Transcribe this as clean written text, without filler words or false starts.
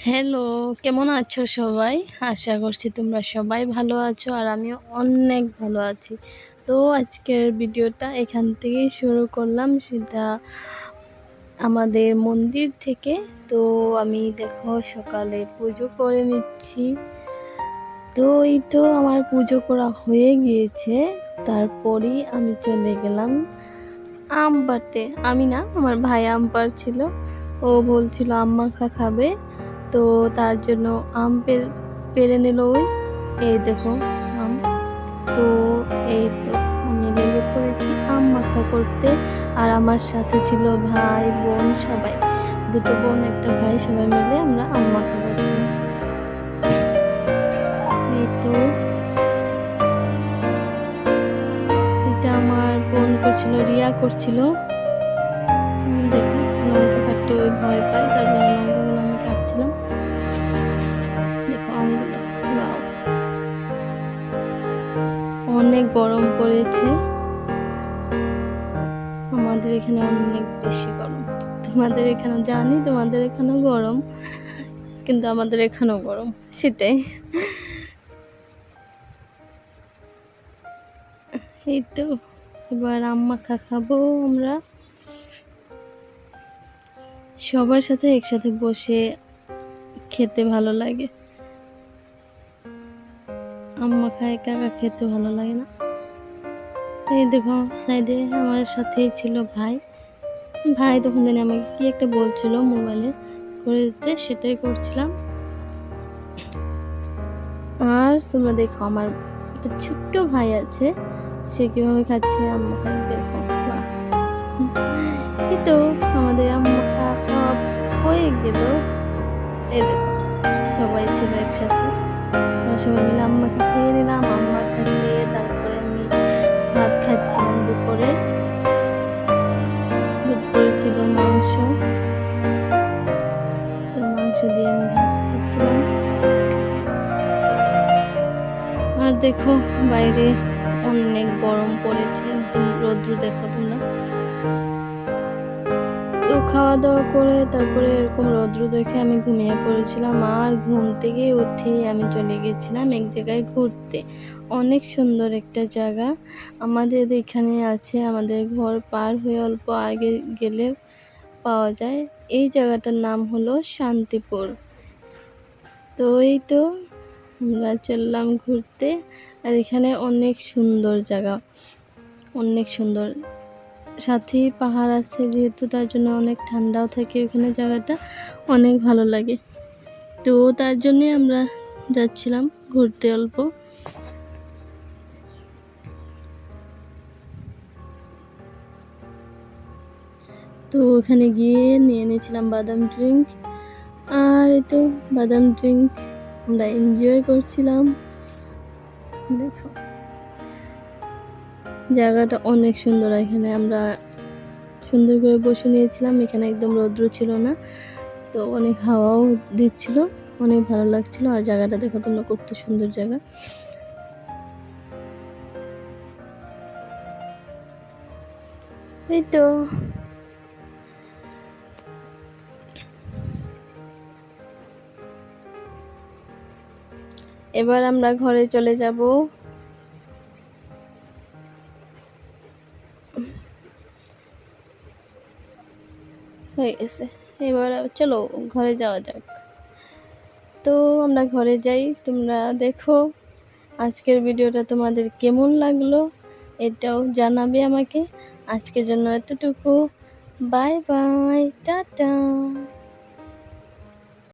Hello, কেমন আছো সবাই? আশা করছি তোমরা সবাই ভালো আছো আর আমিও অনেক ভালো আছি। তো আজকের ভিডিওটা এখান থেকেই শুরু করলাম, সেটা আমাদের মন্দির থেকে। তো আমি দেখো সকালে পুজো করে নিচ্ছি। তো এই তো আমার পুজো করা হয়ে গিয়েছে। তারপরই আমি চলে গেলাম আম পাড়তে। আমি না, আমার ভাই আম পাড়ছিল। ও বলছিল আম মাখা খাবে, তো তার জন্য আম পেড়ে নিল ওই। এই দেখো আম। তো এই তো আমি লেগে পড়েছি আম মাখা করতে। আর আমার সাথে ছিল ভাই বোন সবাই, দুটো বোন একটা ভাই, সবাই মিলে আমরা আম মাখা করছিলাম। এই তো এটা আমার বোন করছিল, রিয়া করছিল। দেখো লঙ্কা কাটতে ওই ভয় পায়, তার জন্য লঙ্কাগুলো আমি কাটছিলাম। দেখো আমগুলো, ওয়াও, অনেক গরম পড়েছে। আমাদের এখানে অনেক বেশি গরম। তোমাদের এখানে জানি তোমাদের এখানেও গরম, কিন্তু আমাদের এখানেও গরম, সেটাই। এই তো এবার আম মাখা খাবো আমরা সবার সাথে একসাথে বসে, খেতে ভালো লাগে। আম মাখা একা একা খেতে ভালো লাগে না। এই দেখো সাইডে আমার সাথেই ছিল ভাই। ভাই তখন জানি আমাকে কি একটা বলছিল মোবাইলে করে দিতে, সেটাই করছিলাম। আর তোমরা দেখো আমার একটা ছোট্ট ভাই আছে, সে কিভাবে খাচ্ছে আম মাখা, দেখো। বাহ! এই তো আমাদের আম মাখা খাওয়া হয়ে গেল। এই দেখো সবাই ছিল একসাথে, আমরা সবাই মিলে আম মাখা খেয়ে নিলাম। আম মাখা খেয়ে তারপরে আমি ভাত খাচ্ছিলাম। দুপুরে ছিল মাংস, তো মাংস দিয়ে আমি ভাত খাচ্ছিলাম। আর দেখো বাইরে অনেক গরম পড়েছে, একদম রৌদ্র, দেখো তোমরা। তো খাওয়া দাওয়া করে তারপরে এরকম রৌদ্র দেখে আমি ঘুমিয়ে পড়েছিলাম। আর ঘুম থেকে উঠে আমি চলে গেছিলাম এক জায়গায় ঘুরতে। অনেক সুন্দর একটা জায়গা আমাদের এখানে আছে, আমাদের ঘর পার হয়ে অল্প আগে গেলে পাওয়া যায়। এই জায়গাটার নাম হলো শান্তিপুর। তো এই তো আমরা চললাম ঘুরতে। আর এখানে অনেক সুন্দর জায়গা, অনেক সুন্দর, সাথেই পাহাড় আছে যেহেতু, তার জন্য অনেক ঠান্ডাও থাকে ওখানে, জায়গাটা অনেক ভালো লাগে। তো তার জন্যে আমরা যাচ্ছিলাম ঘুরতে অল্প। তো ওখানে গিয়ে নিয়ে নিয়েছিলাম বাদাম ড্রিঙ্ক। আর এই তো বাদাম ড্রিঙ্ক আমরা এনজয় করছিলাম। দেখো জায়গাটা অনেক সুন্দর, এখানে আমরা সুন্দর করে বসে নিয়েছিলাম। এখানে একদম রৌদ্র ছিল না, তো অনেক হাওয়াও দিচ্ছিল, অনেক ভালো লাগছিল। আর জায়গাটা দেখো তোমরা, কত সুন্দর জায়গা। এই তো এবার আমরা ঘরে চলে যাব। হয়ে গেছে, এবার চলো ঘরে যাওয়া যাক। তো আমরা ঘরে যাই। তোমরা দেখো আজকের ভিডিওটা তোমাদের কেমন লাগলো, এটাও জানাবে আমাকে। আজকের জন্য এতটুকু। Bye bye, tata.